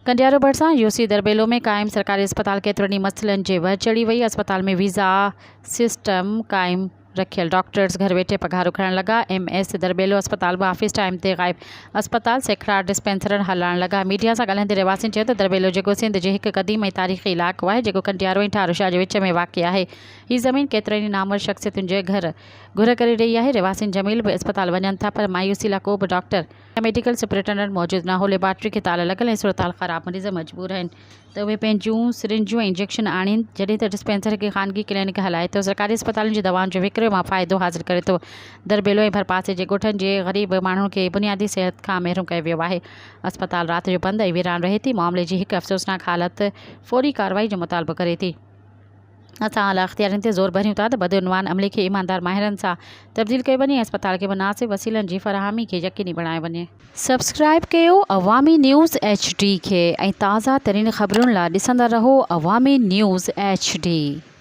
ڪنڊيارو ڀرسان यूसी درॿेलो में क़ाइम सरकारी अस्पताल ڪيترن मसइलनि जे वह चढ़ी वई। अस्पताल में वीज़ा सिस्टम क़ाइम रखियल, डॉक्टर्स घर वेठे पघार उखड़ण लगा। MS درॿेलो अस्पताल में ऑफिस टाइम ते गायब, अस्पताल सैकड़ा डिस्पेंसर हलाइण लगा। मीडिया सां ॻाल्हाईंदे रहवासियुनि चयो त درॿेलो जेको सिंध जे हिकु क़दीम ऐं तारीख़ी इलाइक़ो आहे, जेको कंडियारो ऐं ठारूशाह जे विच में वाक़िअ आहे। हीअ ज़मीन केतिरनि ई नामवर शख़्सियतुनि जे घुर करे रही आहे। रहवासियुनि जमील बि अस्पताल वञनि था, पर मायूसी लाइ को बि डॉक्टर या मेडिकल सुपरिटेंडेंट मौजूदु न हो। लेबॉर्ट्री खे ताला लॻल ऐं सूरताल ख़राब, मरीज़ मजबूर आहिनि त उहे पंहिंजूं सिरिंजूं ऐं इंजेक्शन आणीनि, जॾहिं त डिस्पेंसर खे ख़ानगी क्लिनिक हलाए थो। सरकारी अस्पतालुनि जी दवाउनि जो विकिरे मां फ़ाइदो हासिल करे थो। درॿेलो ऐं भरपासे जे ॻोठनि जे ग़रीब माण्हुनि खे बुनियादी सिहत खां महरूम कयो वियो आहे। अस्पताल राति जो बंदि ऐं वीरान रहे थी। मामले जी हिकु अफ़सोसनाक हालत फ़ौरी कार्रवाई जो मुतालबो करे थी। असां आला अख़्तियारनि ते ज़ोर भरियूं था त बदउनवान अमले खे ईमानदार माहिरनि सां तब्दील कयो वञे ऐं अस्पताल खे मुनासिब वसीलनि जी फ़राहमी खे यकीनी बणायो वञे। सब्सक्राइब कयो अवामी न्यूज़ HD खे ऐं ताज़ा तरीन ख़बरुनि लाइ ॾिसंदा रहो अवामी न्यूज़ HD।